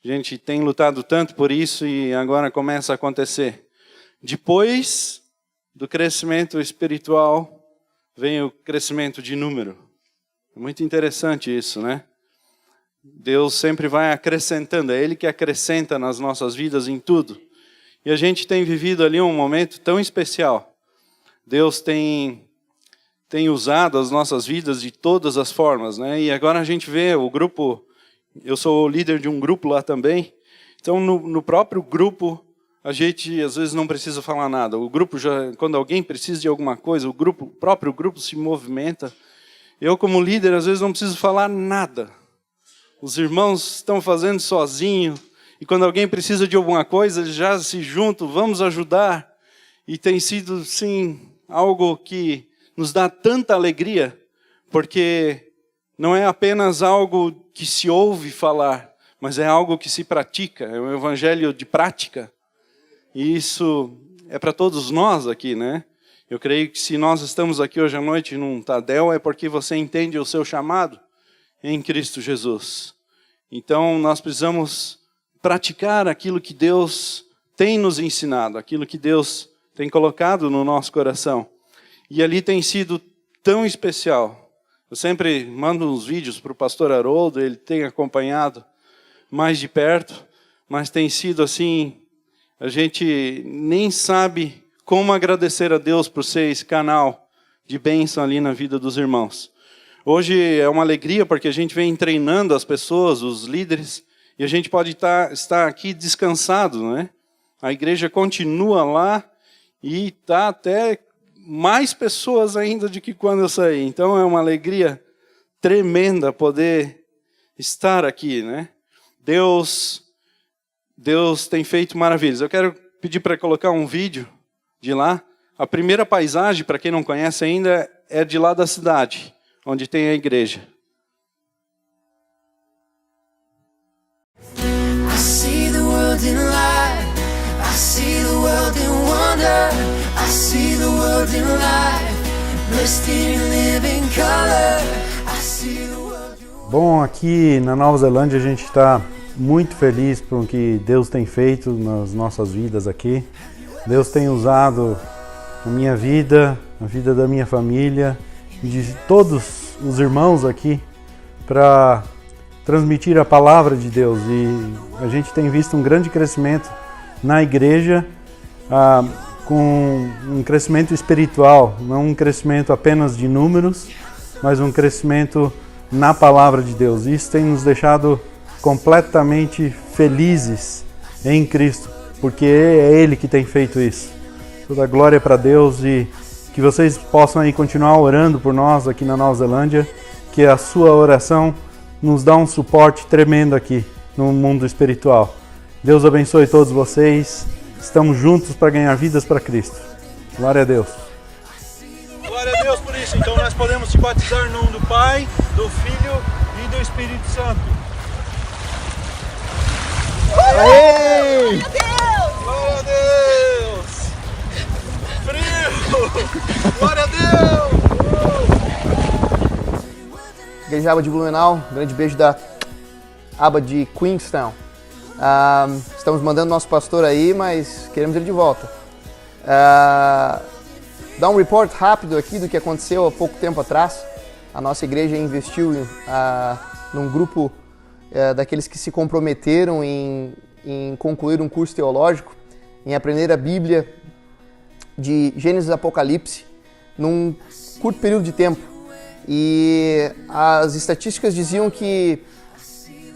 A gente tem lutado tanto por isso e agora começa a acontecer. Depois do crescimento espiritual, vem o crescimento de número. É muito interessante isso, né? Deus sempre vai acrescentando, é Ele que acrescenta nas nossas vidas em tudo. E a gente tem vivido ali um momento tão especial. Deus tem usado as nossas vidas de todas as formas, né? E agora a gente vê o grupo, eu sou o líder de um grupo lá também, então no próprio grupo a gente às vezes não precisa falar nada. O grupo, quando alguém precisa de alguma coisa, o próprio grupo se movimenta. Eu como líder às vezes não preciso falar nada. Os irmãos estão fazendo sozinho, e quando alguém precisa de alguma coisa, eles já se juntam, vamos ajudar. E tem sido, sim, algo que nos dá tanta alegria, porque não é apenas algo que se ouve falar, mas é algo que se pratica, é um evangelho de prática. E isso é para todos nós aqui, né? Eu creio que se nós estamos aqui hoje à noite num Tadel, é porque você entende o seu chamado em Cristo Jesus. Então nós precisamos praticar aquilo que Deus tem nos ensinado, aquilo que Deus tem colocado no nosso coração. E ali tem sido tão especial. Eu sempre mando uns vídeos para o pastor Haroldo, ele tem acompanhado mais de perto, mas tem sido assim, a gente nem sabe como agradecer a Deus por ser esse canal de bênção ali na vida dos irmãos. Hoje é uma alegria porque a gente vem treinando as pessoas, os líderes, e a gente pode estar aqui descansado, né? A igreja continua lá e está até mais pessoas ainda do que quando eu saí. Então é uma alegria tremenda poder estar aqui, né? Deus tem feito maravilhas. Eu quero pedir para colocar um vídeo de lá. A primeira paisagem, para quem não conhece ainda, é de lá da cidade, onde tem a igreja. I see the world in light, I see the world in wonder, I see the world in life, blessed in living color, I see the world. Bom, aqui na Nova Zelândia a gente está muito feliz por o que Deus tem feito nas nossas vidas aqui. Deus tem usado a minha vida, a vida da minha família e de todos os irmãos aqui para transmitir a palavra de Deus. E a gente tem visto um grande crescimento na igreja, com um crescimento espiritual, não um crescimento apenas de números, mas um crescimento na palavra de Deus. Isso tem nos deixado completamente felizes em Cristo, porque é Ele que tem feito isso. Toda a glória para Deus e que vocês possam aí continuar orando por nós aqui na Nova Zelândia, que a sua oração nos dá um suporte tremendo aqui no mundo espiritual. Deus abençoe todos vocês. Estamos juntos para ganhar vidas para Cristo. Glória a Deus. Glória a Deus por isso. Então nós podemos te batizar em nome do Pai, do Filho e do Espírito Santo. Aê! Glória a Deus! Frio! Glória a Deus! Igreja Aba de Blumenau, um grande beijo da Aba de Queenstown. Estamos mandando nosso pastor aí, mas queremos ele de volta. Dar um report rápido aqui do que aconteceu há pouco tempo atrás. A nossa igreja investiu num grupo daqueles que se comprometeram em concluir um curso teológico, em aprender a Bíblia de Gênesis e Apocalipse num curto período de tempo. E as estatísticas diziam que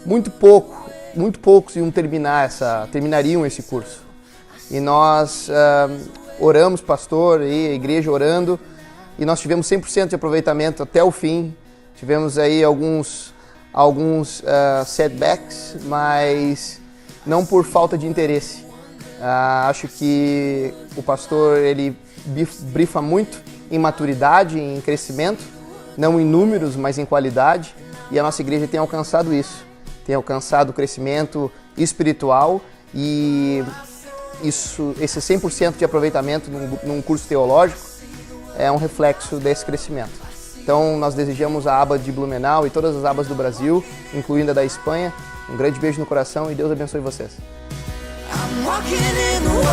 muito poucos iam terminariam esse curso. E nós oramos, pastor e a igreja orando, e nós tivemos 100% de aproveitamento até o fim. Tivemos aí alguns setbacks, mas não por falta de interesse. Acho que o pastor ele brifa muito em maturidade, em crescimento, não em números, mas em qualidade, e a nossa igreja tem alcançado isso, tem alcançado o crescimento espiritual, e esse 100% de aproveitamento num curso teológico é um reflexo desse crescimento. Então nós desejamos a Aba de Blumenau e todas as abas do Brasil, incluindo a da Espanha, Um grande beijo no coração e Deus abençoe vocês. I'm walking in the wonder.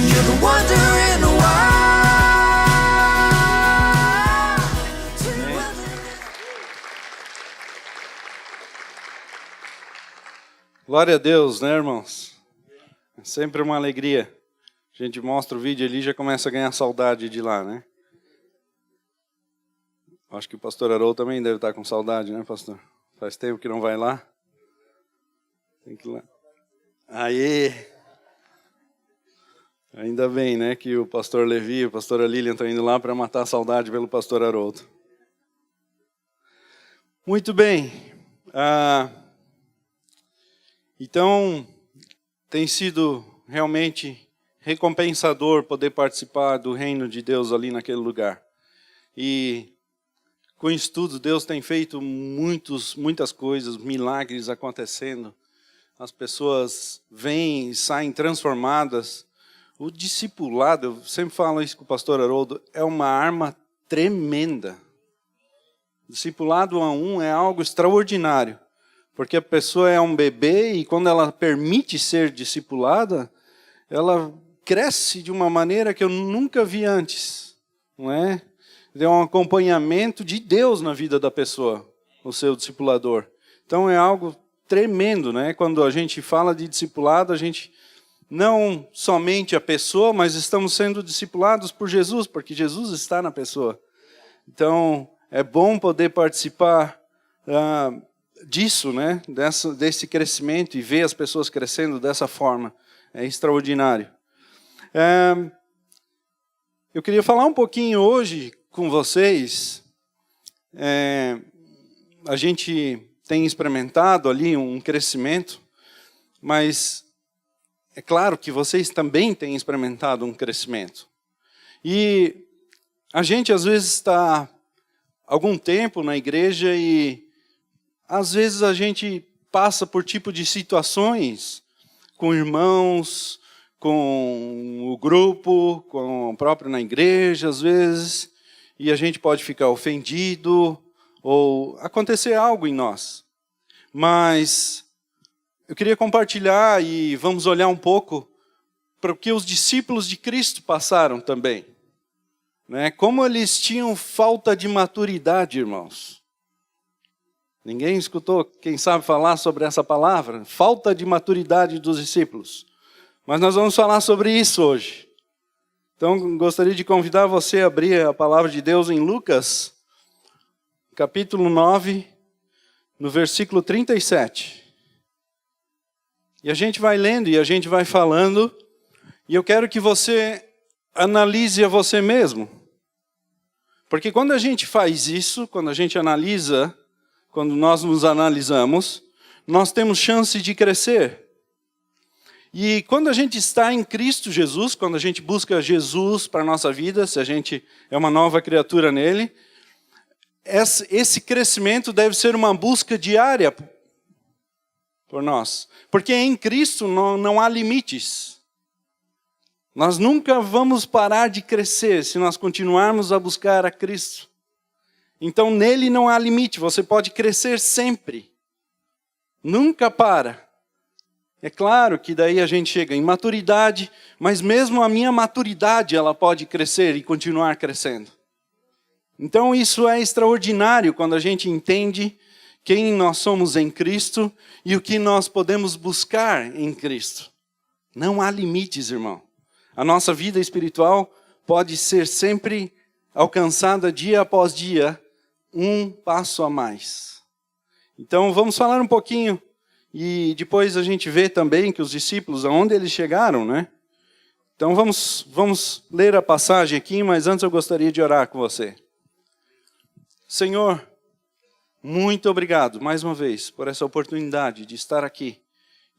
You're the wonder in the wild. Glória a Deus, né, irmãos? É sempre uma alegria. A gente mostra o vídeo ali e já começa a ganhar saudade de lá, né? Acho que o pastor Haroldo também deve estar com saudade, né, pastor? Faz tempo que não vai lá. Tem que ir lá. Aê! Ainda bem, né, que o pastor Levi e a pastora Lilian estão indo lá para matar a saudade pelo pastor Haroldo. Muito bem. Então, tem sido realmente recompensador poder participar do reino de Deus ali naquele lugar. E com isso tudo, Deus tem feito muitas coisas, milagres acontecendo. As pessoas vêm e saem transformadas. O discipulado, eu sempre falo isso com o pastor Haroldo, é uma arma tremenda. Discipulado 1 a 1 é algo extraordinário. Porque a pessoa é um bebê e quando ela permite ser discipulada, ela cresce de uma maneira que eu nunca vi antes, não é? É um acompanhamento de Deus na vida da pessoa, o seu discipulador. Então é algo tremendo, né? Quando a gente fala de discipulado, a gente não somente a pessoa, mas estamos sendo discipulados por Jesus, porque Jesus está na pessoa. Então é bom poder participar disso, né? Desse crescimento e ver as pessoas crescendo dessa forma. É extraordinário. Eu queria falar um pouquinho hoje com vocês. A gente tem experimentado ali um crescimento, mas é claro que vocês também têm experimentado um crescimento. E a gente às vezes está algum tempo na igreja e às vezes a gente passa por tipo de situações com irmãos, com o grupo, com o próprio na igreja, às vezes, e a gente pode ficar ofendido ou acontecer algo em nós. Mas eu queria compartilhar e vamos olhar um pouco para o que os discípulos de Cristo passaram também. Né? Como eles tinham falta de maturidade, irmãos. Ninguém escutou, quem sabe, falar sobre essa palavra? Falta de maturidade dos discípulos. Mas nós vamos falar sobre isso hoje. Então, gostaria de convidar você a abrir a palavra de Deus em Lucas, capítulo 9, no versículo 37. E a gente vai lendo e a gente vai falando, e eu quero que você analise a você mesmo. Porque quando a gente faz isso, quando a gente analisa, quando nós nos analisamos, nós temos chance de crescer. E quando a gente está em Cristo Jesus, quando a gente busca Jesus para a nossa vida, se a gente é uma nova criatura nele, esse crescimento deve ser uma busca diária por nós. Porque em Cristo não há limites. Nós nunca vamos parar de crescer se nós continuarmos a buscar a Cristo. Então nele não há limite, você pode crescer sempre. Nunca para. É claro que daí a gente chega em maturidade, mas mesmo a minha maturidade ela pode crescer e continuar crescendo. Então isso é extraordinário quando a gente entende quem nós somos em Cristo e o que nós podemos buscar em Cristo. Não há limites, irmão. A nossa vida espiritual pode ser sempre alcançada dia após dia, um passo a mais. Então vamos falar um pouquinho e depois a gente vê também que os discípulos, aonde eles chegaram, né? Então vamos ler a passagem aqui, mas antes eu gostaria de orar com você. Senhor, muito obrigado mais uma vez por essa oportunidade de estar aqui,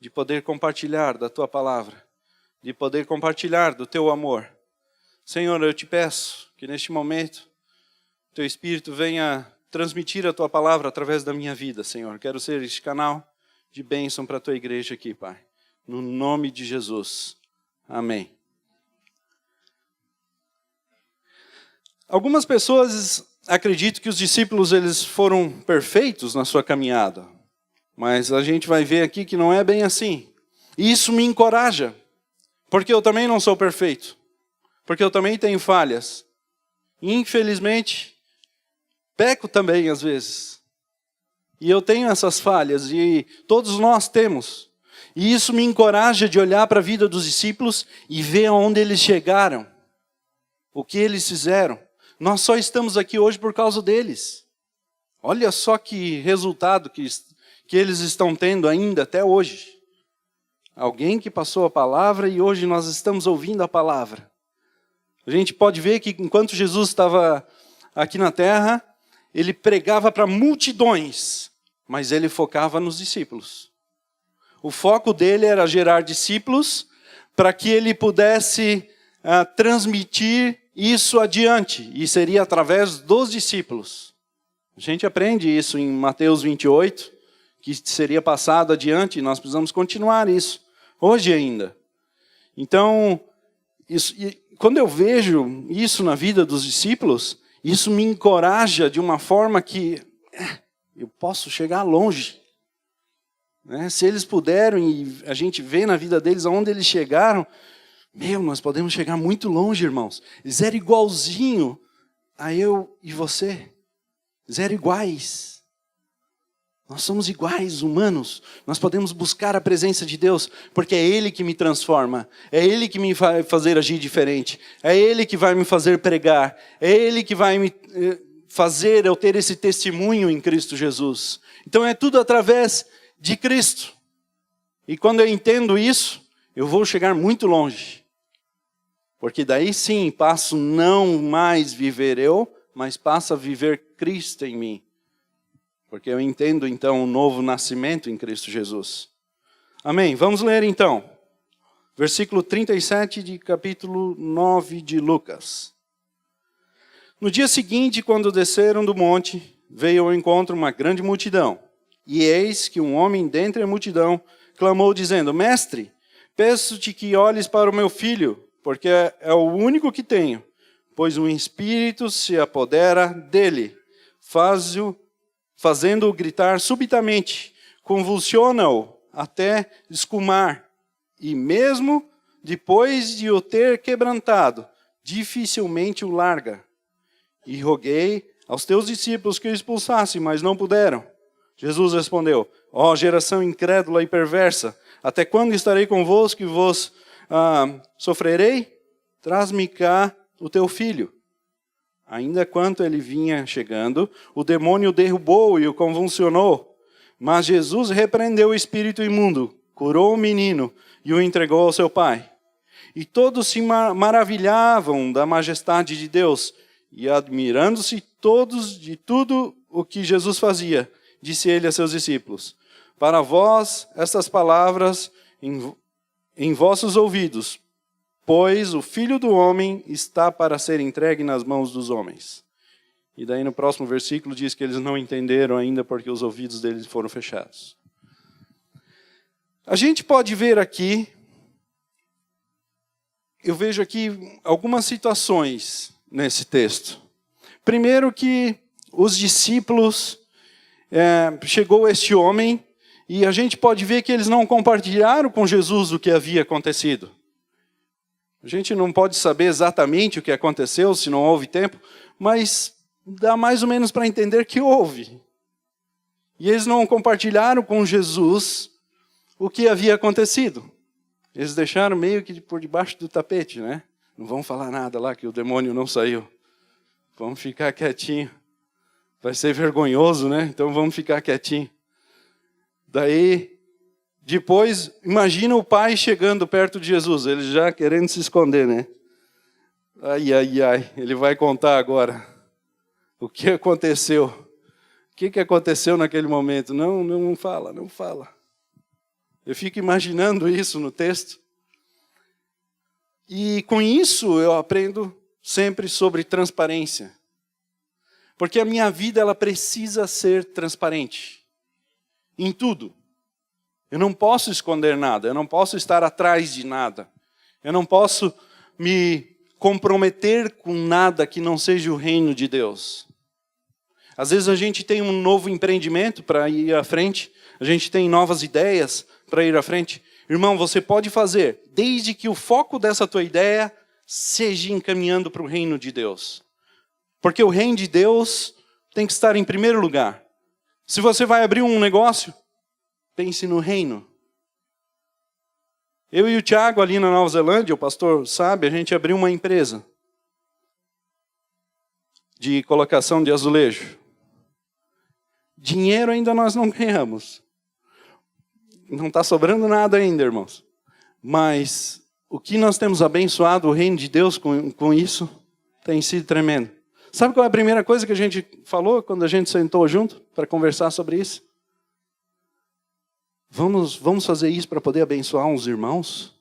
de poder compartilhar da Tua palavra, de poder compartilhar do Teu amor. Senhor, eu te peço que neste momento Teu Espírito venha transmitir a Tua palavra através da minha vida, Senhor. Quero ser este canal de bênção para a Tua igreja aqui, Pai. No nome de Jesus. Amém. Algumas pessoas acredito que os discípulos eles foram perfeitos na sua caminhada. Mas a gente vai ver aqui que não é bem assim. E isso me encoraja. Porque eu também não sou perfeito. Porque eu também tenho falhas. Infelizmente, peco também às vezes. E eu tenho essas falhas. E todos nós temos. E isso me encoraja de olhar para a vida dos discípulos e ver aonde eles chegaram. O que eles fizeram. Nós só estamos aqui hoje por causa deles. Olha só que resultado que eles estão tendo ainda até hoje. Alguém que passou a palavra e hoje nós estamos ouvindo a palavra. A gente pode ver que enquanto Jesus estava aqui na terra, ele pregava para multidões, mas ele focava nos discípulos. O foco dele era gerar discípulos para que ele pudesse transmitir isso adiante, e seria através dos discípulos. A gente aprende isso em Mateus 28, que seria passado adiante, e nós precisamos continuar isso, hoje ainda. Então, quando eu vejo isso na vida dos discípulos, isso me encoraja de uma forma que eu posso chegar longe. Se eles puderam, e a gente vê na vida deles aonde eles chegaram, nós podemos chegar muito longe, irmãos. Eles eram igualzinho a eu e você. Eles eram iguais. Nós somos iguais, humanos. Nós podemos buscar a presença de Deus, porque é Ele que me transforma. É Ele que me vai fazer agir diferente. É Ele que vai me fazer pregar. É Ele que vai me fazer eu ter esse testemunho em Cristo Jesus. Então é tudo através de Cristo. E quando eu entendo isso, eu vou chegar muito longe. Porque daí sim, passo não mais viver eu, mas passo a viver Cristo em mim. Porque eu entendo então o novo nascimento em Cristo Jesus. Amém? Vamos ler então. Versículo 37 de capítulo 9 de Lucas. No dia seguinte, quando desceram do monte, veio ao encontro uma grande multidão. E eis que um homem dentre a multidão clamou dizendo: Mestre, peço-te que olhes para o meu filho, porque é o único que tenho, pois um espírito se apodera dele, fazendo-o gritar subitamente, convulsiona-o até escumar, e mesmo depois de o ter quebrantado, dificilmente o larga. E roguei aos teus discípulos que o expulsassem, mas não puderam. Jesus respondeu: ó geração incrédula e perversa, até quando estarei convosco e vos sofrerei? Traz-me cá o teu filho. Ainda quanto ele vinha chegando, o demônio derrubou e o convulsionou. Mas Jesus repreendeu o espírito imundo, curou o menino e o entregou ao seu pai. E todos se maravilhavam da majestade de Deus, e admirando-se todos de tudo o que Jesus fazia, disse ele a seus discípulos: para vós estas palavras em vossos ouvidos, pois o Filho do Homem está para ser entregue nas mãos dos homens. E daí no próximo versículo diz que eles não entenderam ainda porque os ouvidos deles foram fechados. A gente pode ver aqui, eu vejo aqui algumas situações nesse texto. Primeiro que os discípulos, chegou este homem, e a gente pode ver que eles não compartilharam com Jesus o que havia acontecido. A gente não pode saber exatamente o que aconteceu, se não houve tempo, mas dá mais ou menos para entender que houve. E eles não compartilharam com Jesus o que havia acontecido. Eles deixaram meio que por debaixo do tapete, né? Não vão falar nada lá que o demônio não saiu. Vamos ficar quietinho. Vai ser vergonhoso, né? Então vamos ficar quietinho. Daí, depois, imagina o pai chegando perto de Jesus, ele já querendo se esconder, né? Ai, ai, ai, ele vai contar agora o que aconteceu. O que aconteceu naquele momento? Não fala, não fala. Eu fico imaginando isso no texto. E com isso eu aprendo sempre sobre transparência. Porque a minha vida ela precisa ser transparente. Em tudo. Eu não posso esconder nada, eu não posso estar atrás de nada. Eu não posso me comprometer com nada que não seja o reino de Deus. Às vezes a gente tem um novo empreendimento para ir à frente, a gente tem novas ideias para ir à frente. Irmão, você pode fazer, desde que o foco dessa tua ideia seja encaminhando para o reino de Deus. Porque o reino de Deus tem que estar em primeiro lugar. Se você vai abrir um negócio, pense no reino. Eu e o Thiago ali na Nova Zelândia, o pastor sabe, a gente abriu uma empresa de colocação de azulejo. Dinheiro ainda nós não ganhamos. Não está sobrando nada ainda, irmãos. Mas o que nós temos abençoado o reino de Deus com isso tem sido tremendo. Sabe qual é a primeira coisa que a gente falou quando a gente sentou junto para conversar sobre isso? Vamos fazer isso para poder abençoar uns irmãos?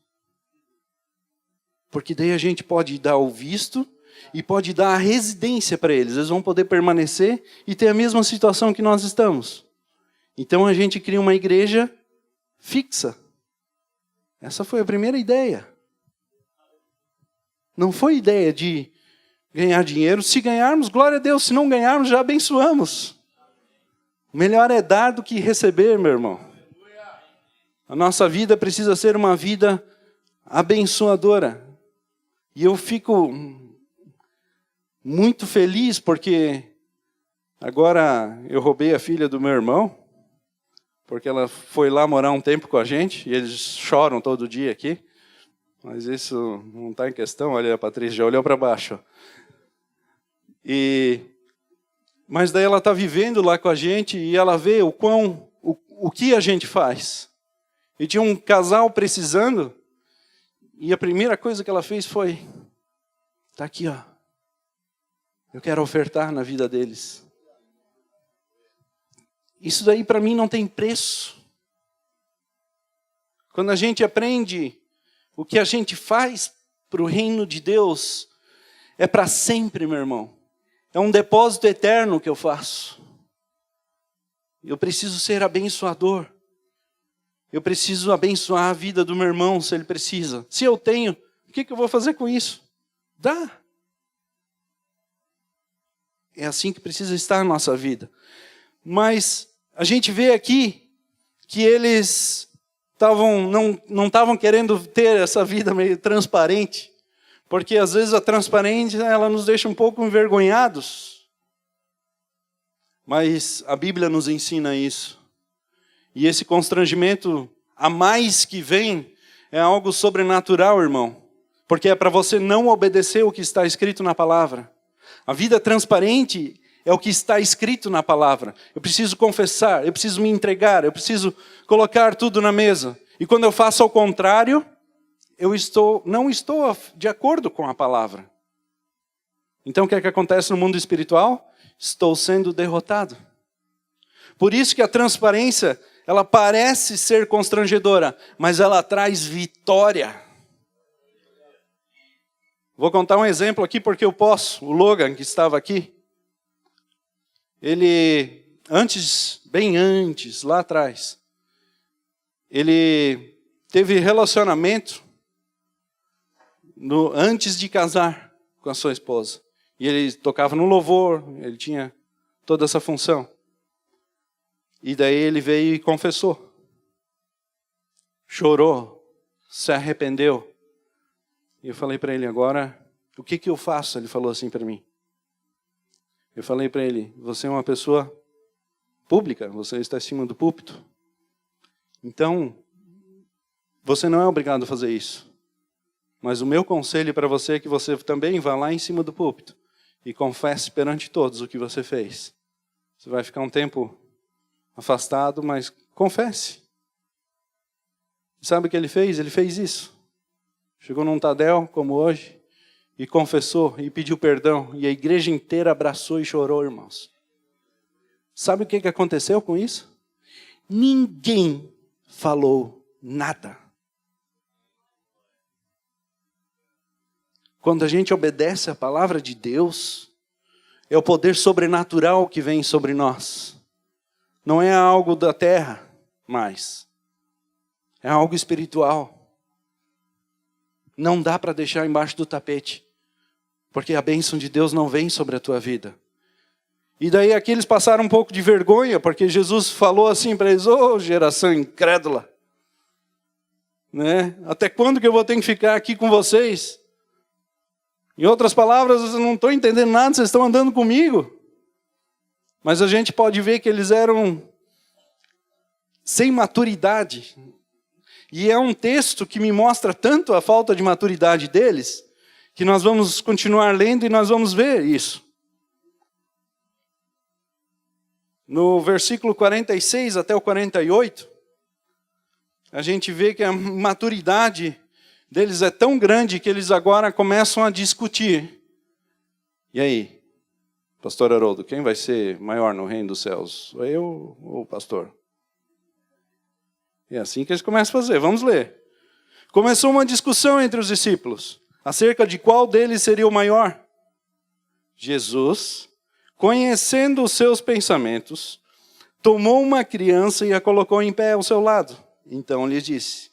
Porque daí a gente pode dar o visto e pode dar a residência para eles. Eles vão poder permanecer e ter a mesma situação que nós estamos. Então a gente cria uma igreja fixa. Essa foi a primeira ideia. Não foi ideia de ganhar dinheiro. Se ganharmos, glória a Deus. Se não ganharmos, já abençoamos. O melhor é dar do que receber, meu irmão. A nossa vida precisa ser uma vida abençoadora. E eu fico muito feliz porque agora eu roubei a filha do meu irmão, porque ela foi lá morar um tempo com a gente, e eles choram todo dia aqui. Mas isso não está em questão, olha, a Patrícia já olhou para baixo. Mas daí ela está vivendo lá com a gente e ela vê o que a gente faz. E tinha um casal precisando, e a primeira coisa que ela fez foi, está aqui, ó. Eu quero ofertar na vida deles. Isso daí para mim não tem preço. Quando a gente aprende o que a gente faz para o reino de Deus, é para sempre, meu irmão. É um depósito eterno que eu faço. Eu preciso ser abençoador. Eu preciso abençoar a vida do meu irmão se ele precisa. Se eu tenho, o que eu vou fazer com isso? Dá. É assim que precisa estar a nossa vida. Mas a gente vê aqui que eles não estavam querendo ter essa vida meio transparente. Porque às vezes a transparência ela nos deixa um pouco envergonhados. Mas a Bíblia nos ensina isso. E esse constrangimento a mais que vem é algo sobrenatural, irmão. Porque é para você não obedecer o que está escrito na palavra. A vida transparente é o que está escrito na palavra. Eu preciso confessar, eu preciso me entregar, eu preciso colocar tudo na mesa. E quando eu faço ao contrário, não estou de acordo com a palavra. Então o que é que acontece no mundo espiritual? Estou sendo derrotado. Por isso que a transparência, ela parece ser constrangedora, mas ela traz vitória. Vou contar um exemplo aqui porque eu posso. O Logan, que estava aqui, ele, bem antes, lá atrás, ele teve relacionamento antes de casar com a sua esposa. E ele tocava no louvor, ele tinha toda essa função. E daí ele veio e confessou. Chorou, se arrependeu. E eu falei para ele, agora, o que eu faço? Ele falou assim para mim. Eu falei para ele, você é uma pessoa pública, você está acima do púlpito. Então, você não é obrigado a fazer isso. Mas o meu conselho para você é que você também vá lá em cima do púlpito e confesse perante todos o que você fez. Você vai ficar um tempo afastado, mas confesse. Sabe o que ele fez? Ele fez isso. Chegou num Tadel, como hoje, e confessou, e pediu perdão. E a igreja inteira abraçou e chorou, irmãos. Sabe o que aconteceu com isso? Ninguém falou nada. Quando a gente obedece a palavra de Deus, é o poder sobrenatural que vem sobre nós. Não é algo da terra mais. É algo espiritual. Não dá para deixar embaixo do tapete. Porque a bênção de Deus não vem sobre a tua vida. E daí aqui eles passaram um pouco de vergonha, porque Jesus falou assim para eles: ô geração incrédula, né? Até quando que eu vou ter que ficar aqui com vocês? Em outras palavras, eu não estou entendendo nada, vocês estão andando comigo. Mas a gente pode ver que eles eram sem maturidade. E é um texto que me mostra tanto a falta de maturidade deles, que nós vamos continuar lendo e nós vamos ver isso. No versículo 46 até o 48, a gente vê que a maturidade deles é tão grande que eles agora começam a discutir. E aí, pastor Haroldo, quem vai ser maior no reino dos céus? Eu ou o pastor? É assim que eles começam a fazer. Vamos ler. Começou uma discussão entre os discípulos acerca de qual deles seria o maior. Jesus, conhecendo os seus pensamentos, tomou uma criança e a colocou em pé ao seu lado. Então lhes disse: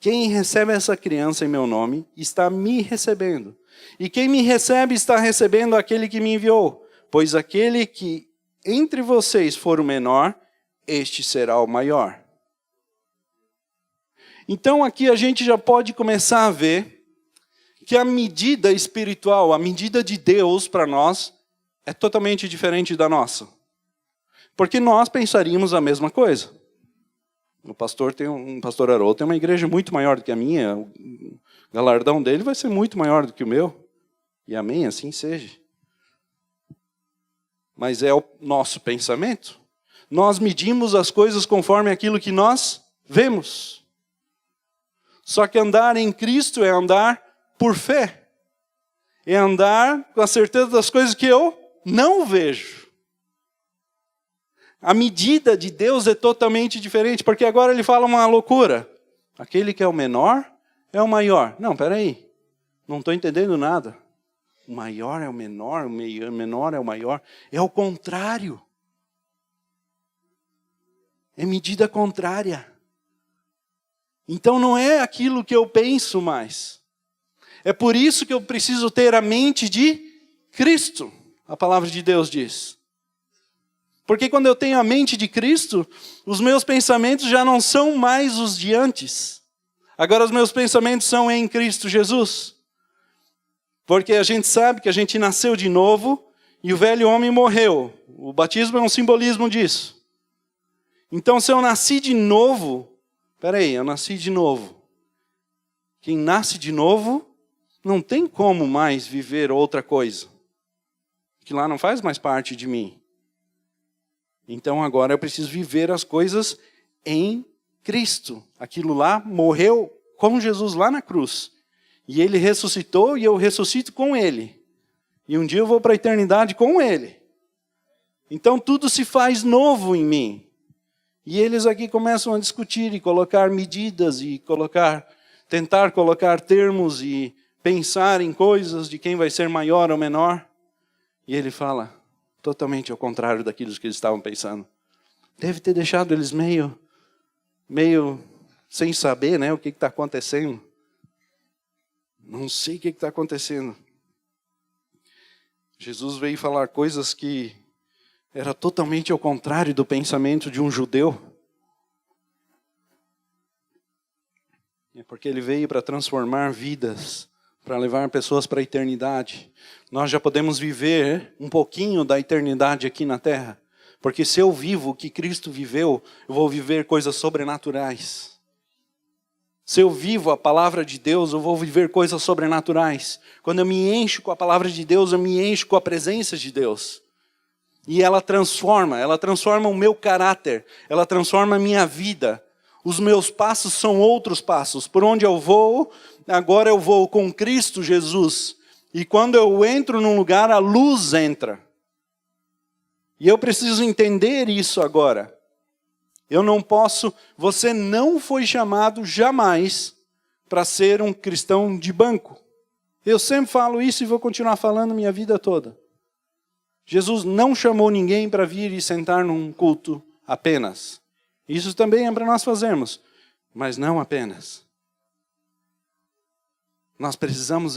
quem recebe essa criança em meu nome, está me recebendo. E quem me recebe, está recebendo aquele que me enviou. Pois aquele que entre vocês for o menor, este será o maior. Então aqui a gente já pode começar a ver que a medida espiritual, a medida de Deus para nós, é totalmente diferente da nossa. Porque nós pensaríamos a mesma coisa. O pastor Haroldo tem uma igreja muito maior do que a minha, o galardão dele vai ser muito maior do que o meu. E amém, assim seja. Mas é o nosso pensamento. Nós medimos as coisas conforme aquilo que nós vemos. Só que andar em Cristo é andar por fé. É andar com a certeza das coisas que eu não vejo. A medida de Deus é totalmente diferente, porque agora ele fala uma loucura. Aquele que é o menor é o maior. Não, peraí, não estou entendendo nada. O maior é o menor, o menor é o maior. É o contrário. É medida contrária. Então não é aquilo que eu penso mais. É por isso que eu preciso ter a mente de Cristo, a palavra de Deus diz. Porque quando eu tenho a mente de Cristo, os meus pensamentos já não são mais os de antes. Agora os meus pensamentos são em Cristo Jesus. Porque a gente sabe que a gente nasceu de novo e o velho homem morreu. O batismo é um simbolismo disso. Então se eu nasci de novo, eu nasci de novo. Quem nasce de novo não tem como mais viver outra coisa. Que lá não faz mais parte de mim. Então agora eu preciso viver as coisas em Cristo. Aquilo lá morreu com Jesus lá na cruz. E ele ressuscitou e eu ressuscito com ele. E um dia eu vou para a eternidade com ele. Então tudo se faz novo em mim. E eles aqui começam a discutir e colocar medidas e tentar colocar termos e pensar em coisas de quem vai ser maior ou menor. E ele fala totalmente ao contrário daquilo que eles estavam pensando. Deve ter deixado eles meio sem saber, né, o que está acontecendo. Não sei o que está acontecendo. Jesus veio falar coisas que era totalmente ao contrário do pensamento de um judeu. É porque ele veio para transformar vidas, para levar pessoas para a eternidade. Nós já podemos viver um pouquinho da eternidade aqui na terra. Porque se eu vivo o que Cristo viveu, eu vou viver coisas sobrenaturais. Se eu vivo a palavra de Deus, eu vou viver coisas sobrenaturais. Quando eu me encho com a palavra de Deus, eu me encho com a presença de Deus. E ela transforma o meu caráter, ela transforma a minha vida. Os meus passos são outros passos. Por onde eu vou, agora eu vou com Cristo Jesus. E quando eu entro num lugar, a luz entra. E eu preciso entender isso agora. Você não foi chamado jamais para ser um cristão de banco. Eu sempre falo isso e vou continuar falando minha vida toda. Jesus não chamou ninguém para vir e sentar num culto apenas. Isso também é para nós fazermos, mas não apenas. Nós precisamos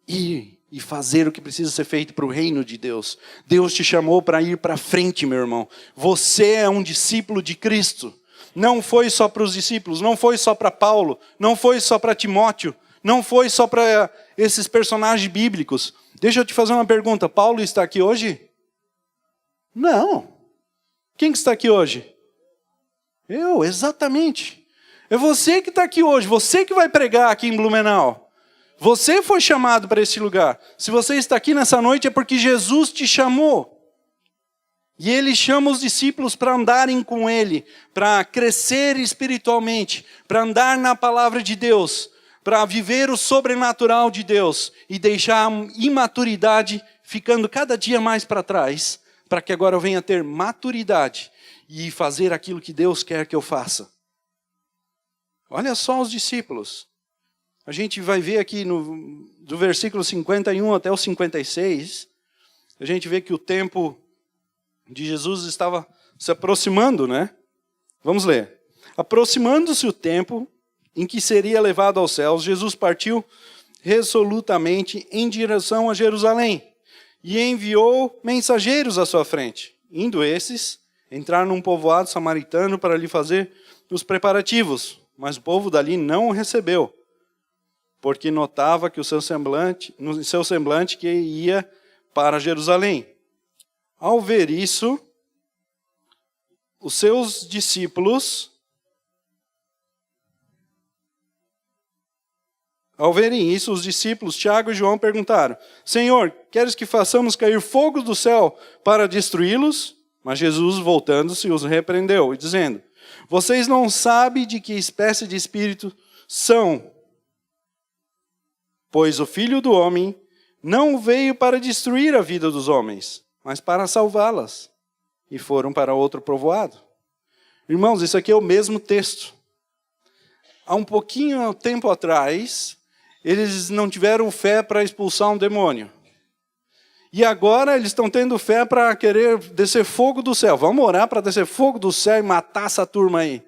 ir e fazer o que precisa ser feito para o reino de Deus. Deus te chamou para ir para frente, meu irmão. Você é um discípulo de Cristo. Não foi só para os discípulos, não foi só para Paulo, não foi só para Timóteo, não foi só para esses personagens bíblicos. Deixa eu te fazer uma pergunta. Paulo está aqui hoje? Não. Quem que está aqui hoje? Eu, exatamente. É você que está aqui hoje, você que vai pregar aqui em Blumenau. Você foi chamado para esse lugar. Se você está aqui nessa noite é porque Jesus te chamou. E Ele chama os discípulos para andarem com Ele, para crescer espiritualmente, para andar na palavra de Deus, para viver o sobrenatural de Deus e deixar a imaturidade ficando cada dia mais para trás, para que agora eu venha ter maturidade e fazer aquilo que Deus quer que eu faça. Olha só os discípulos. A gente vai ver aqui do versículo 51 até o 56, a gente vê que o tempo de Jesus estava se aproximando, né? Vamos ler. Aproximando-se o tempo em que seria levado aos céus, Jesus partiu resolutamente em direção a Jerusalém e enviou mensageiros à sua frente. Indo esses, entrar num povoado samaritano para lhe fazer os preparativos, mas o povo dali não o recebeu, porque notava que no seu semblante que ia para Jerusalém. Ao ver isso, os seus discípulos, Tiago e João perguntaram: Senhor, queres que façamos cair fogo do céu para destruí-los? Mas Jesus, voltando-se, os repreendeu, e dizendo: vocês não sabem de que espécie de espírito são, pois o Filho do Homem não veio para destruir a vida dos homens, mas para salvá-las. E foram para outro povoado. Irmãos, isso aqui é o mesmo texto. Há um pouquinho tempo atrás, eles não tiveram fé para expulsar um demônio. E agora eles estão tendo fé para querer descer fogo do céu. Vamos orar para descer fogo do céu e matar essa turma aí.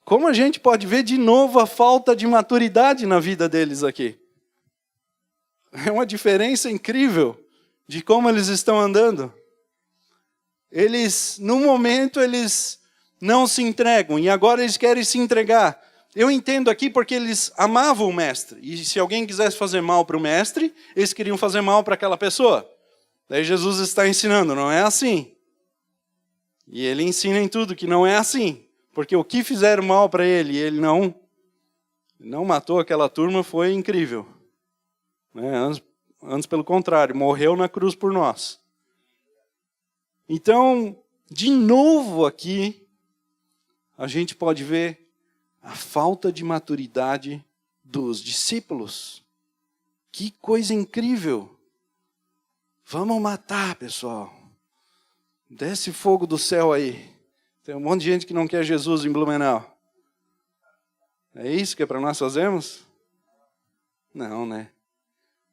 Como a gente pode ver de novo a falta de maturidade na vida deles aqui. É uma diferença incrível de como eles estão andando. Eles, no momento, eles não se entregam e agora eles querem se entregar. Eu entendo aqui porque eles amavam o mestre. E se alguém quisesse fazer mal para o mestre, eles queriam fazer mal para aquela pessoa. Daí Jesus está ensinando, não é assim. E ele ensina em tudo que não é assim. Porque o que fizeram mal para ele e ele não matou aquela turma foi incrível. Antes pelo contrário, morreu na cruz por nós. Então, de novo aqui, a gente pode ver a falta de maturidade dos discípulos. Que coisa incrível. Vamos matar, pessoal. Desce fogo do céu aí. Tem um monte de gente que não quer Jesus em Blumenau. É isso que é para nós fazermos? Não, né?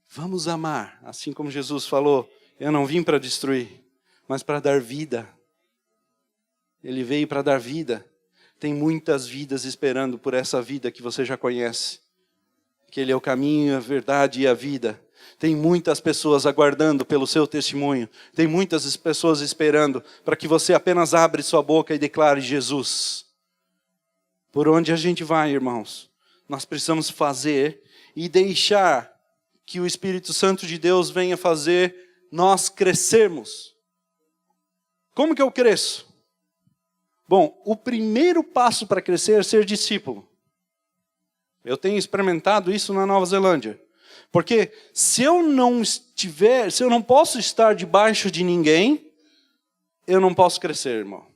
Vamos amar, assim como Jesus falou, eu não vim para destruir, mas para dar vida. Ele veio para dar vida. Tem muitas vidas esperando por essa vida que você já conhece. Que Ele é o caminho, a verdade e a vida. Tem muitas pessoas aguardando pelo seu testemunho. Tem muitas pessoas esperando para que você apenas abra sua boca e declare Jesus. Por onde a gente vai, irmãos? Nós precisamos fazer e deixar que o Espírito Santo de Deus venha fazer nós crescermos. Como que eu cresço? Bom, o primeiro passo para crescer é ser discípulo. Eu tenho experimentado isso na Nova Zelândia. Porque se eu não posso estar debaixo de ninguém, eu não posso crescer, irmão.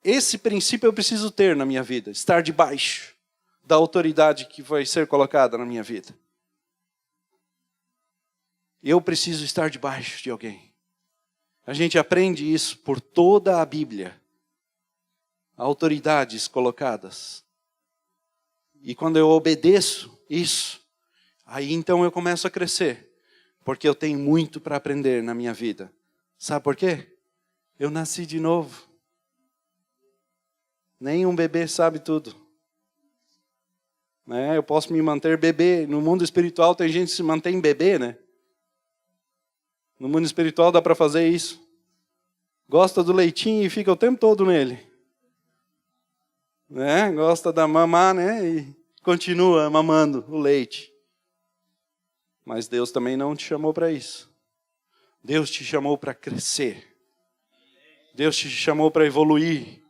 Esse princípio eu preciso ter na minha vida, estar debaixo da autoridade que vai ser colocada na minha vida. Eu preciso estar debaixo de alguém. A gente aprende isso por toda a Bíblia. Autoridades colocadas. E quando eu obedeço isso, aí então eu começo a crescer. Porque eu tenho muito para aprender na minha vida. Sabe por quê? Eu nasci de novo. Nem um bebê sabe tudo. né? Eu posso me manter bebê. No mundo espiritual tem gente que se mantém bebê, né? No mundo espiritual dá para fazer isso. Gosta do leitinho e fica o tempo todo nele. Né? Gosta da mamar, né? E continua mamando o leite. Mas Deus também não te chamou para isso. Deus te chamou para crescer. Deus te chamou para evoluir.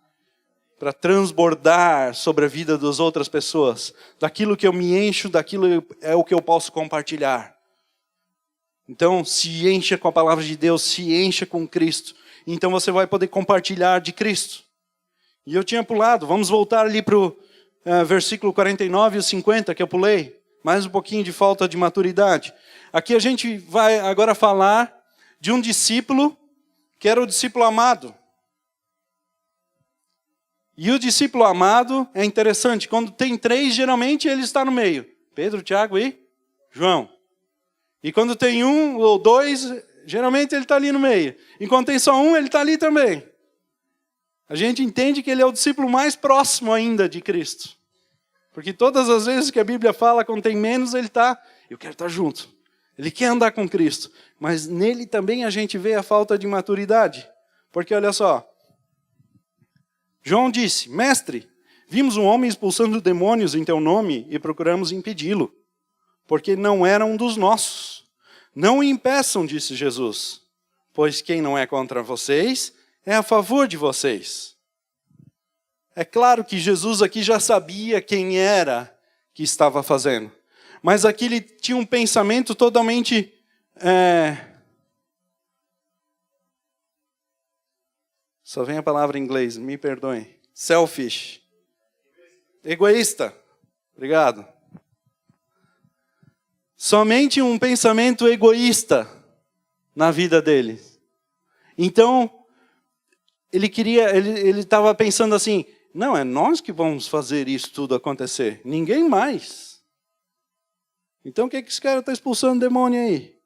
Para transbordar sobre a vida das outras pessoas. Daquilo que eu me encho, daquilo é o que eu posso compartilhar. Então, se encha com a palavra de Deus, se encha com Cristo. Então você vai poder compartilhar de Cristo. E eu tinha pulado, vamos voltar ali para o versículo 49 e 50 que eu pulei. Mais um pouquinho de falta de maturidade. Aqui a gente vai agora falar de um discípulo que era o discípulo amado. E o discípulo amado é interessante, quando tem 3, geralmente ele está no meio. Pedro, Tiago e João. E quando tem 1 ou 2, geralmente ele está ali no meio. Enquanto tem só 1, ele está ali também. A gente entende que ele é o discípulo mais próximo ainda de Cristo. Porque todas as vezes que a Bíblia fala, quando tem menos, ele está, eu quero estar junto. Ele quer andar com Cristo. Mas nele também a gente vê a falta de maturidade. Porque olha só. João disse, mestre, vimos um homem expulsando demônios em teu nome e procuramos impedi-lo. Porque não era um dos nossos. Não o impeçam, disse Jesus. Pois quem não é contra vocês, é a favor de vocês. É claro que Jesus aqui já sabia quem era que estava fazendo. Mas aqui ele tinha um pensamento totalmente... Só vem a palavra em inglês, me perdoem. Selfish. Egoísta. Obrigado. Somente um pensamento egoísta na vida dele. Então, ele estava pensando assim, não, é nós que vamos fazer isso tudo acontecer, ninguém mais. Então o que esse cara está expulsando demônio aí?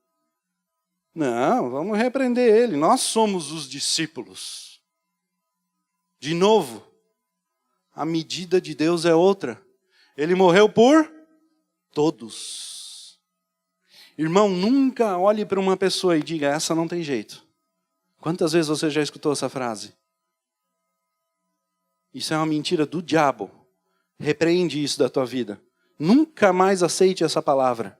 Não, vamos repreender ele, nós somos os discípulos. De novo, a medida de Deus é outra. Ele morreu por todos. Irmão, nunca olhe para uma pessoa e diga, essa não tem jeito. Quantas vezes você já escutou essa frase? Isso é uma mentira do diabo. Repreende isso da tua vida. Nunca mais aceite essa palavra.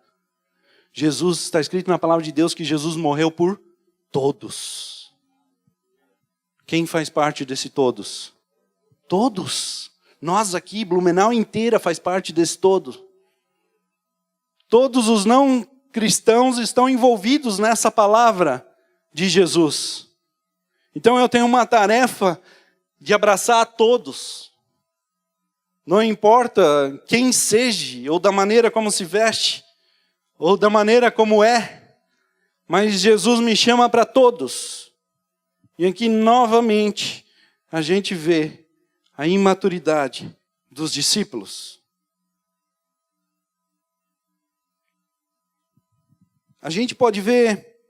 Jesus, está escrito na palavra de Deus que Jesus morreu por todos. Quem faz parte desse todos? Todos. Nós aqui, Blumenau inteira faz parte desse todo. Todos os não cristãos estão envolvidos nessa palavra de Jesus. Então eu tenho uma tarefa de abraçar a todos. Não importa quem seja, ou da maneira como se veste, ou da maneira como é, mas Jesus me chama para todos. E aqui novamente a gente vê a imaturidade dos discípulos. A gente pode ver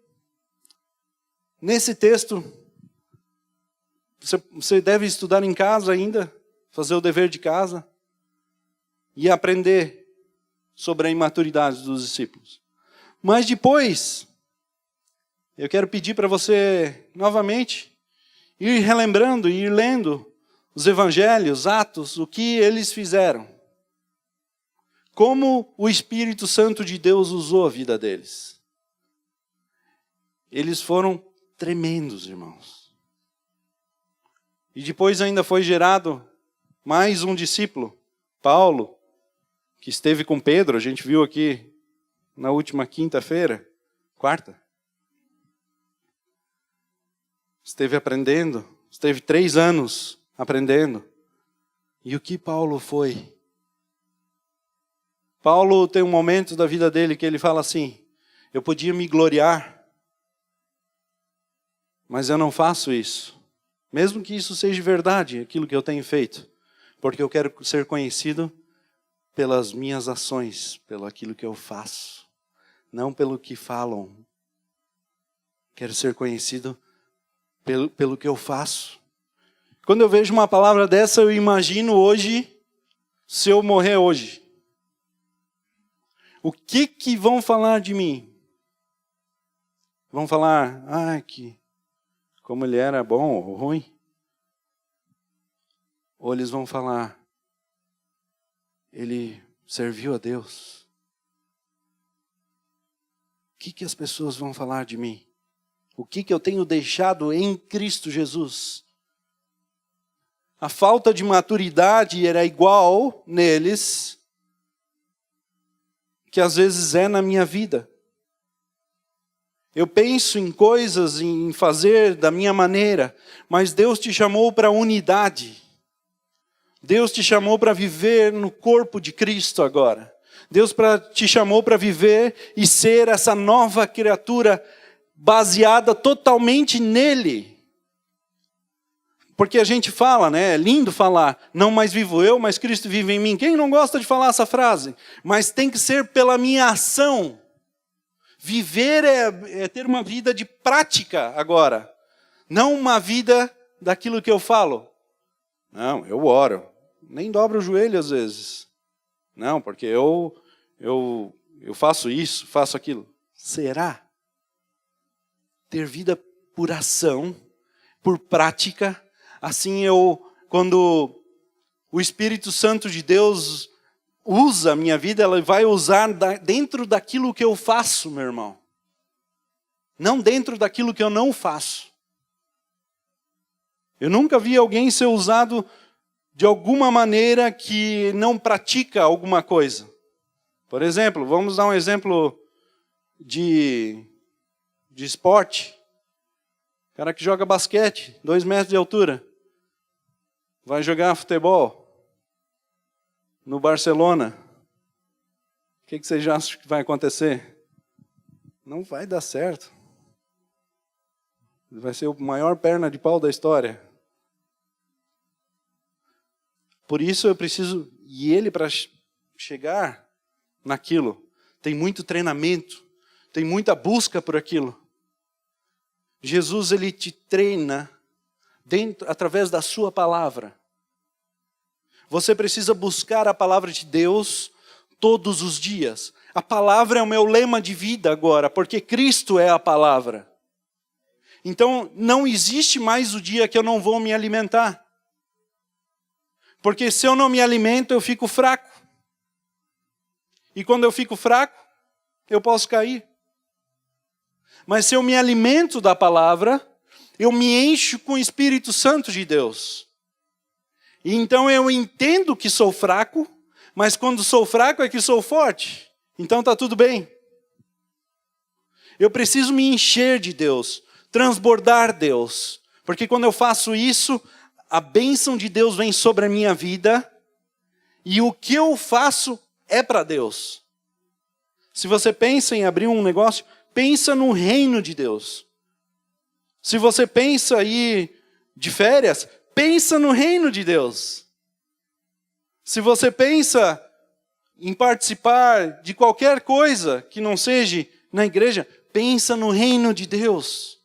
nesse texto, você deve estudar em casa ainda, fazer o dever de casa e aprender sobre a imaturidade dos discípulos. Mas depois, eu quero pedir para você novamente ir relembrando, ir lendo os evangelhos, Atos, o que eles fizeram. Como o Espírito Santo de Deus usou a vida deles. Eles foram tremendos, irmãos. E depois ainda foi gerado mais um discípulo, Paulo, que esteve com Pedro, a gente viu aqui na última quarta. Esteve aprendendo, esteve 3 anos aprendendo. E o que Paulo foi? Paulo tem um momento da vida dele que ele fala assim, eu podia me gloriar, mas eu não faço isso. Mesmo que isso seja verdade, aquilo que eu tenho feito. Porque eu quero ser conhecido pelas minhas ações, pelo aquilo que eu faço. Não pelo que falam. Quero ser conhecido pelo que eu faço. Quando eu vejo uma palavra dessa, eu imagino hoje, se eu morrer hoje. O que vão falar de mim? Vão falar, como ele era bom ou ruim? Ou eles vão falar, ele serviu a Deus. O que as pessoas vão falar de mim? O que eu tenho deixado em Cristo Jesus? A falta de maturidade era igual neles que às vezes é na minha vida. Eu penso em coisas, em fazer da minha maneira, mas Deus te chamou para unidade. Deus te chamou para viver no corpo de Cristo agora. Deus te chamou para viver e ser essa nova criatura baseada totalmente nele. Porque a gente fala, né? É lindo falar, não mais vivo eu, mas Cristo vive em mim. Quem não gosta de falar essa frase? Mas tem que ser pela minha ação. Viver é ter uma vida de prática agora. Não uma vida daquilo que eu falo. Não, eu oro. Nem dobro o joelho às vezes. Não, porque eu faço isso, faço aquilo. Será? Ter vida por ação, por prática. Assim quando o Espírito Santo de Deus usa a minha vida, ela vai usar dentro daquilo que eu faço, meu irmão. Não dentro daquilo que eu não faço. Eu nunca vi alguém ser usado de alguma maneira que não pratica alguma coisa. Por exemplo, vamos dar um exemplo de esporte. O cara que joga basquete, 2 metros de altura, vai jogar futebol no Barcelona. O que vocês acham que vai acontecer? Não vai dar certo. Vai ser o maior perna de pau da história. Por isso eu preciso, e ele para chegar naquilo, tem muito treinamento, tem muita busca por aquilo. Jesus, ele te treina através da sua palavra. Você precisa buscar a palavra de Deus todos os dias. A palavra é o meu lema de vida agora, porque Cristo é a palavra. Então, não existe mais o dia que eu não vou me alimentar. Porque se eu não me alimento, eu fico fraco. E quando eu fico fraco, eu posso cair. Mas se eu me alimento da palavra, eu me encho com o Espírito Santo de Deus. E então eu entendo que sou fraco, mas quando sou fraco é que sou forte. Então está tudo bem. Eu preciso me encher de Deus, transbordar Deus. Porque quando eu faço isso, a bênção de Deus vem sobre a minha vida. E o que eu faço é para Deus. Se você pensa em abrir um negócio, pensa no reino de Deus. Se você pensa em ir de férias, pensa no reino de Deus. Se você pensa em participar de qualquer coisa que não seja na igreja, pensa no reino de Deus.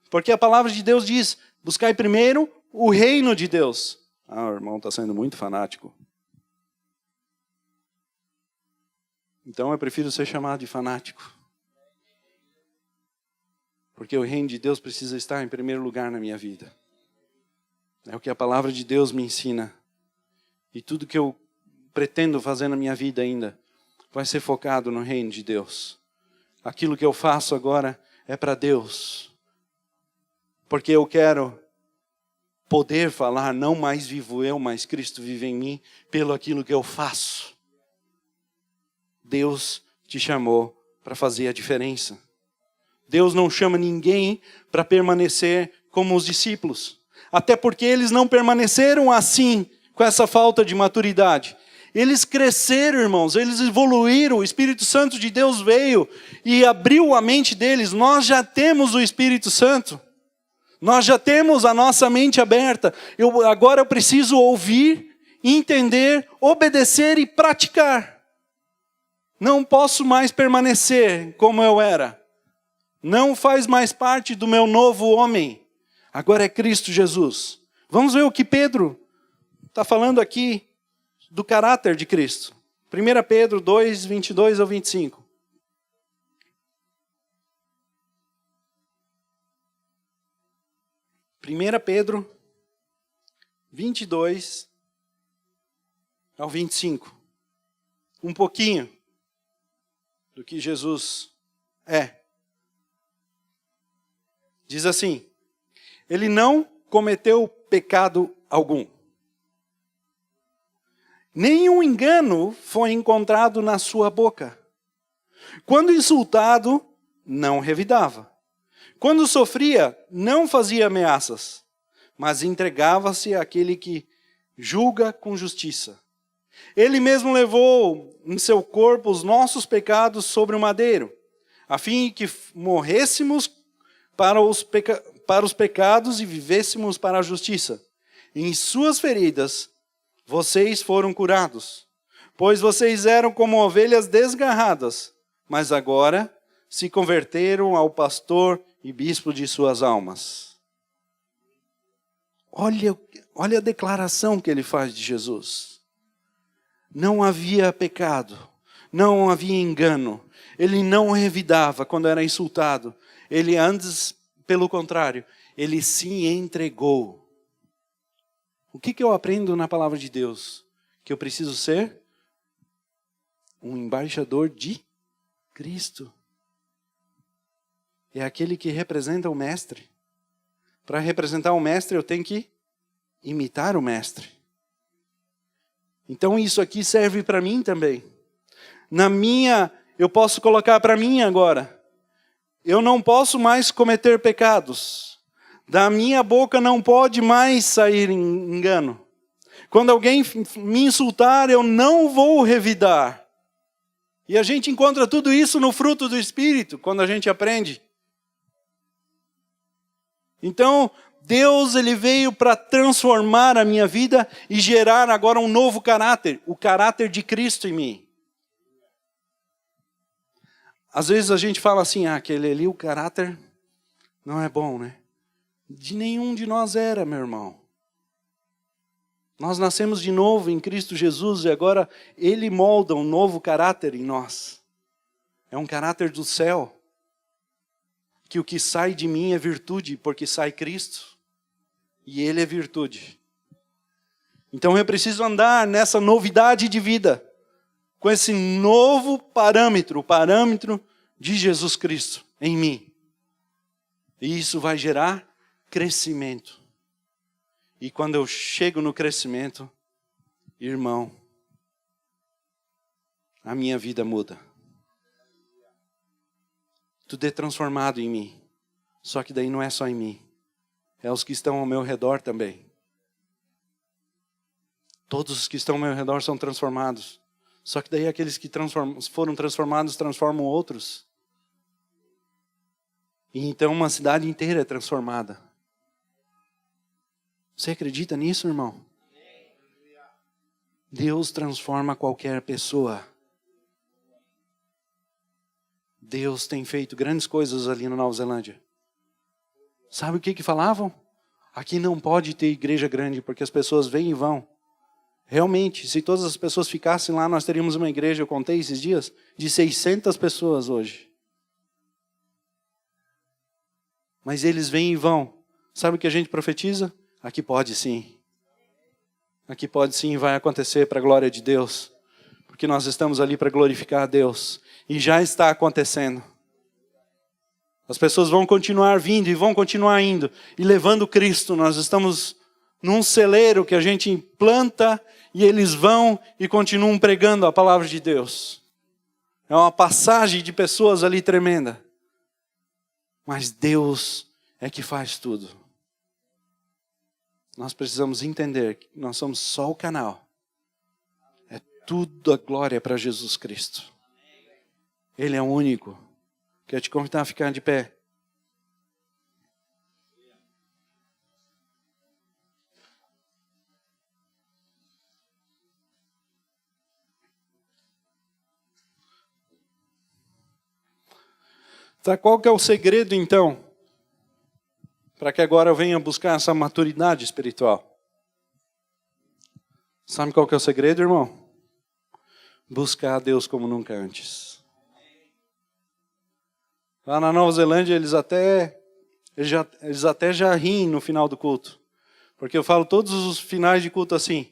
Porque a palavra de Deus diz, buscai primeiro o reino de Deus. O irmão está sendo muito fanático. Então eu prefiro ser chamado de fanático. Porque o reino de Deus precisa estar em primeiro lugar na minha vida. É o que a palavra de Deus me ensina. E tudo que eu pretendo fazer na minha vida ainda vai ser focado no reino de Deus. Aquilo que eu faço agora é para Deus. Porque eu quero poder falar, não mais vivo eu, mas Cristo vive em mim, pelo aquilo que eu faço. Deus te chamou para fazer a diferença. Deus não chama ninguém para permanecer como os discípulos. Até porque eles não permaneceram assim, com essa falta de maturidade. Eles cresceram, irmãos, eles evoluíram, o Espírito Santo de Deus veio e abriu a mente deles. Nós já temos o Espírito Santo. Nós já temos a nossa mente aberta. Agora eu preciso ouvir, entender, obedecer e praticar. Não posso mais permanecer como eu era. Não faz mais parte do meu novo homem. Agora é Cristo Jesus. Vamos ver o que Pedro está falando aqui do caráter de Cristo. 1 Pedro 2, 22 ao 25. 1 Pedro 22 ao 25. Um pouquinho do que Jesus é. Diz assim: ele não cometeu pecado algum. Nenhum engano foi encontrado na sua boca. Quando insultado, não revidava. Quando sofria, não fazia ameaças, mas entregava-se àquele que julga com justiça. Ele mesmo levou em seu corpo os nossos pecados sobre o madeiro, a fim de que morrêssemos para os pecados e vivêssemos para a justiça. Em suas feridas, vocês foram curados, pois vocês eram como ovelhas desgarradas, mas agora se converteram ao pastor e bispo de suas almas. Olha a declaração que ele faz de Jesus. Não havia pecado, não havia engano. Ele não revidava quando era insultado. Ele antes, pelo contrário, ele se entregou. O que eu aprendo na palavra de Deus? Que eu preciso ser um embaixador de Cristo. É aquele que representa o mestre. Para representar o mestre, eu tenho que imitar o mestre. Então isso aqui serve para mim também. Eu posso colocar para mim agora. Eu não posso mais cometer pecados. Da minha boca não pode mais sair engano. Quando alguém me insultar, eu não vou revidar. E a gente encontra tudo isso no fruto do Espírito, quando a gente aprende. Então, Deus ele veio para transformar a minha vida e gerar agora um novo caráter, o caráter de Cristo em mim. Às vezes a gente fala assim, aquele ali, o caráter não é bom, né? De nenhum de nós era, meu irmão. Nós nascemos de novo em Cristo Jesus e agora Ele molda um novo caráter em nós. É um caráter do céu. Que o que sai de mim é virtude, porque sai Cristo. E Ele é virtude. Então eu preciso andar nessa novidade de vida. Com esse novo parâmetro, o parâmetro de Jesus Cristo em mim. E isso vai gerar crescimento. E quando eu chego no crescimento, irmão, a minha vida muda. Tudo é transformado em mim. Só que daí não é só em mim. É os que estão ao meu redor também. Todos os que estão ao meu redor são transformados. Só que daí aqueles que foram transformados transformam outros. E então uma cidade inteira é transformada. Você acredita nisso, irmão? Deus transforma qualquer pessoa. Deus tem feito grandes coisas ali na Nova Zelândia. Sabe o que falavam? Aqui não pode ter igreja grande, porque as pessoas vêm e vão. Realmente, se todas as pessoas ficassem lá, nós teríamos uma igreja, eu contei esses dias, de 600 pessoas hoje. Mas eles vêm e vão. Sabe o que a gente profetiza? Aqui pode sim. Aqui pode sim, vai acontecer para a glória de Deus. Porque nós estamos ali para glorificar a Deus. E já está acontecendo. As pessoas vão continuar vindo e vão continuar indo. E levando Cristo. Nós estamos num celeiro que a gente planta e eles vão e continuam pregando a palavra de Deus. É uma passagem de pessoas ali tremenda. Mas Deus é que faz tudo. Nós precisamos entender que nós somos só o canal. É tudo a glória para Jesus Cristo. Ele é o único. Quero te convidar a ficar de pé. Tá, qual que é o segredo então? Para que agora eu venha buscar essa maturidade espiritual. Sabe qual que é o segredo, irmão? buscar a Deus como nunca antes. Lá na Nova Zelândia, eles até já riem no final do culto. Porque eu falo todos os finais de culto assim.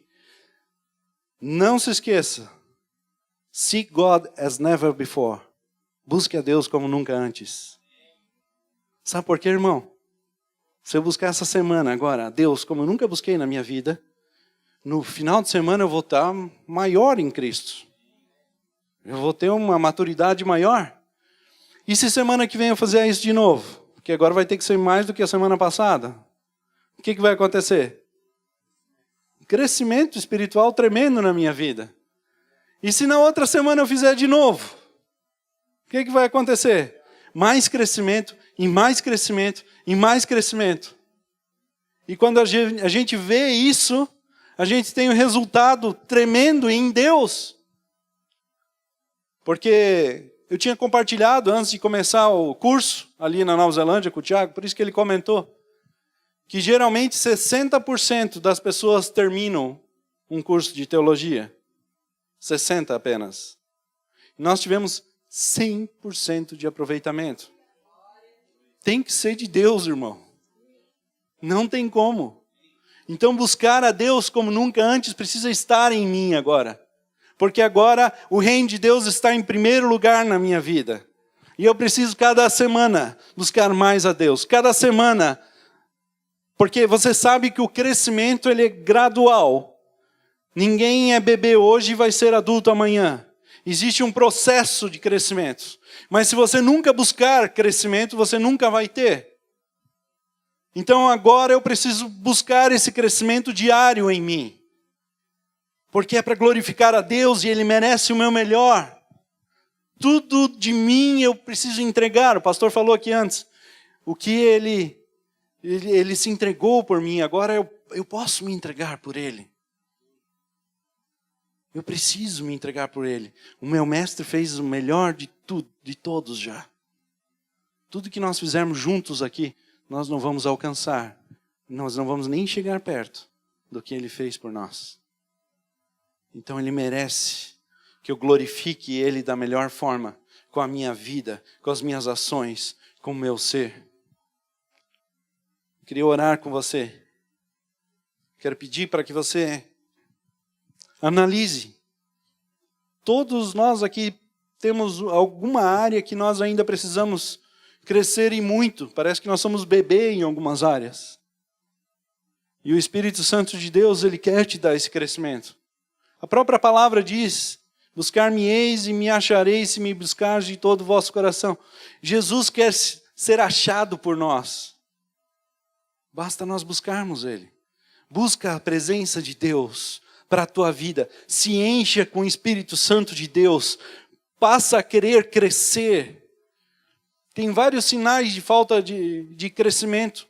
Não se esqueça. Seek God as never before. Busque a Deus como nunca antes. Sabe por quê, irmão? Se eu buscar essa semana agora a Deus como eu nunca busquei na minha vida, no final de semana eu vou estar maior em Cristo. Eu vou ter uma maturidade maior. E se semana que vem eu fizer isso de novo? Porque agora vai ter que ser mais do que a semana passada. O que vai acontecer? Crescimento espiritual tremendo na minha vida. E se na outra semana eu fizer de novo? O que vai acontecer? Mais crescimento, e mais crescimento, e mais crescimento. E quando a gente vê isso, a gente tem um resultado tremendo em Deus. Porque eu tinha compartilhado antes de começar o curso ali na Nova Zelândia com o Tiago, por isso que ele comentou, que geralmente 60% das pessoas terminam um curso de teologia. 60% apenas. Nós tivemos 100% de aproveitamento. Tem que ser de Deus, irmão. Não tem como. Então buscar a Deus como nunca antes precisa estar em mim agora. Porque agora o reino de Deus está em primeiro lugar na minha vida. E eu preciso cada semana buscar mais a Deus. Cada semana. Porque você sabe que o crescimento ele é gradual. Ninguém é bebê hoje e vai ser adulto amanhã. Existe um processo de crescimento. Mas se você nunca buscar crescimento, você nunca vai ter. Então agora eu preciso buscar esse crescimento diário em mim. Porque é para glorificar a Deus e Ele merece o meu melhor. Tudo de mim eu preciso entregar. O pastor falou aqui antes. O que Ele se entregou por mim, agora eu posso me entregar por Ele. Eu preciso me entregar por Ele. O meu mestre fez o melhor de tudo, de todos já. Tudo que nós fizermos juntos aqui, nós não vamos alcançar. Nós não vamos nem chegar perto do que Ele fez por nós. Então Ele merece que eu glorifique Ele da melhor forma, com a minha vida, com as minhas ações, com o meu ser. Queria orar com você. Quero pedir para que você analise. Todos nós aqui temos alguma área que nós ainda precisamos crescer e muito. Parece que nós somos bebê em algumas áreas. E o Espírito Santo de Deus, Ele quer te dar esse crescimento. A própria palavra diz, buscar-me-eis e me achareis se me buscares de todo o vosso coração. Jesus quer ser achado por nós. Basta nós buscarmos Ele. Busca a presença de Deus para a tua vida. Se encha com o Espírito Santo de Deus. Passa a querer crescer. Tem vários sinais de falta de crescimento.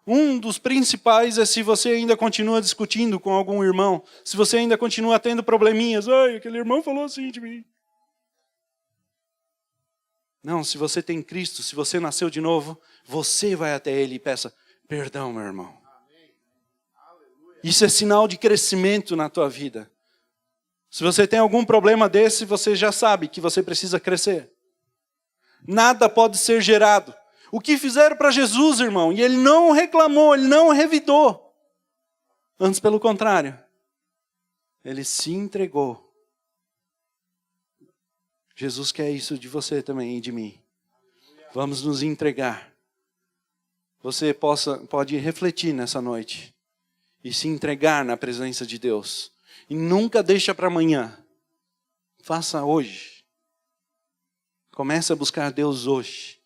Um dos principais é se você ainda continua discutindo com algum irmão. Se você ainda continua tendo probleminhas. Ai, aquele irmão falou assim de mim. Não, se você tem Cristo, se você nasceu de novo, você vai até Ele e peça, perdão, meu irmão. Isso é sinal de crescimento na tua vida. Se você tem algum problema desse, você já sabe que você precisa crescer. Nada pode ser gerado. O que fizeram para Jesus, irmão, e Ele não reclamou, Ele não revidou. Antes, pelo contrário, Ele se entregou. Jesus quer isso de você também e de mim. Vamos nos entregar. Você pode refletir nessa noite e se entregar na presença de Deus. E nunca deixa para amanhã. Faça hoje. Comece a buscar Deus hoje.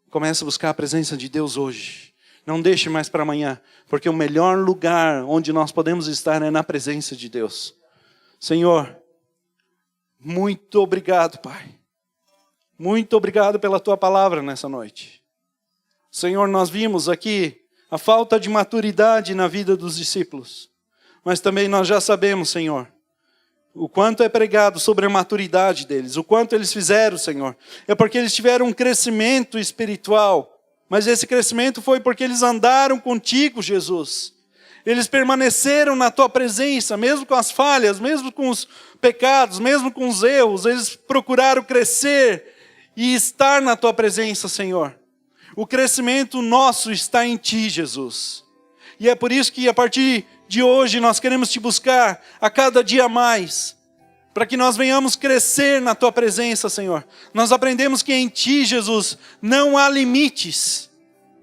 Comece a buscar a presença de Deus hoje. Não deixe mais para amanhã, porque o melhor lugar onde nós podemos estar é na presença de Deus. Senhor, muito obrigado, Pai. Muito obrigado pela Tua palavra nessa noite. Senhor, nós vimos aqui a falta de maturidade na vida dos discípulos. Mas também nós já sabemos, Senhor, o quanto é pregado sobre a maturidade deles, o quanto eles fizeram, Senhor. É porque eles tiveram um crescimento espiritual, mas esse crescimento foi porque eles andaram contigo, Jesus. Eles permaneceram na tua presença, mesmo com as falhas, mesmo com os pecados, mesmo com os erros. Eles procuraram crescer e estar na tua presença, Senhor. O crescimento nosso está em ti, Jesus. E é por isso que a partir de hoje nós queremos te buscar a cada dia mais, para que nós venhamos crescer na tua presença, Senhor. Nós aprendemos que em ti, Jesus, não há limites.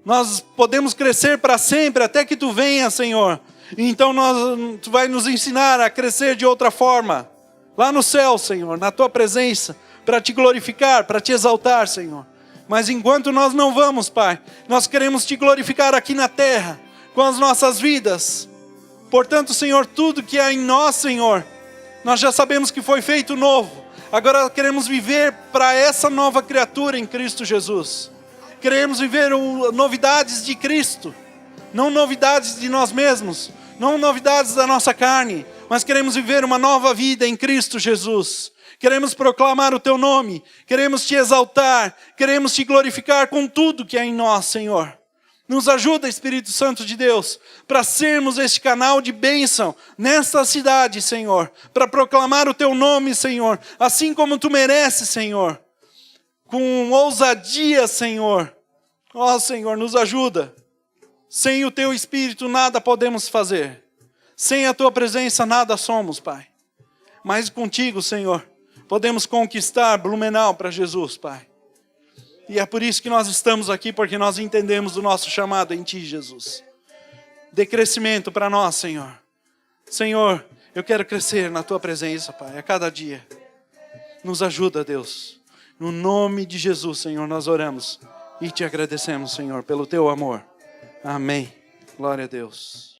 Nós podemos crescer para sempre, até que tu venha, Senhor. Então tu vai nos ensinar a crescer de outra forma, lá no céu, Senhor, na tua presença, para te glorificar, para te exaltar, Senhor. Mas enquanto nós não vamos, Pai, nós queremos te glorificar aqui na terra, com as nossas vidas. Portanto, Senhor, tudo que há em nós, Senhor, nós já sabemos que foi feito novo. Agora queremos viver para essa nova criatura em Cristo Jesus. Queremos viver novidades de Cristo, não novidades de nós mesmos, não novidades da nossa carne, mas queremos viver uma nova vida em Cristo Jesus. Queremos proclamar o teu nome, queremos te exaltar, queremos te glorificar com tudo que há em nós, Senhor. Nos ajuda, Espírito Santo de Deus, para sermos este canal de bênção nesta cidade, Senhor, para proclamar o teu nome, Senhor, assim como tu mereces, Senhor, com ousadia, Senhor. Ó, Senhor, nos ajuda. Sem o teu Espírito nada podemos fazer. Sem a tua presença nada somos, Pai. Mas contigo, Senhor, podemos conquistar Blumenau para Jesus, Pai. E é por isso que nós estamos aqui, porque nós entendemos o nosso chamado em ti, Jesus. Dê crescimento para nós, Senhor. Senhor, eu quero crescer na tua presença, Pai, a cada dia. Nos ajuda, Deus. No nome de Jesus, Senhor, nós oramos e te agradecemos, Senhor, pelo teu amor. Amém. Glória a Deus.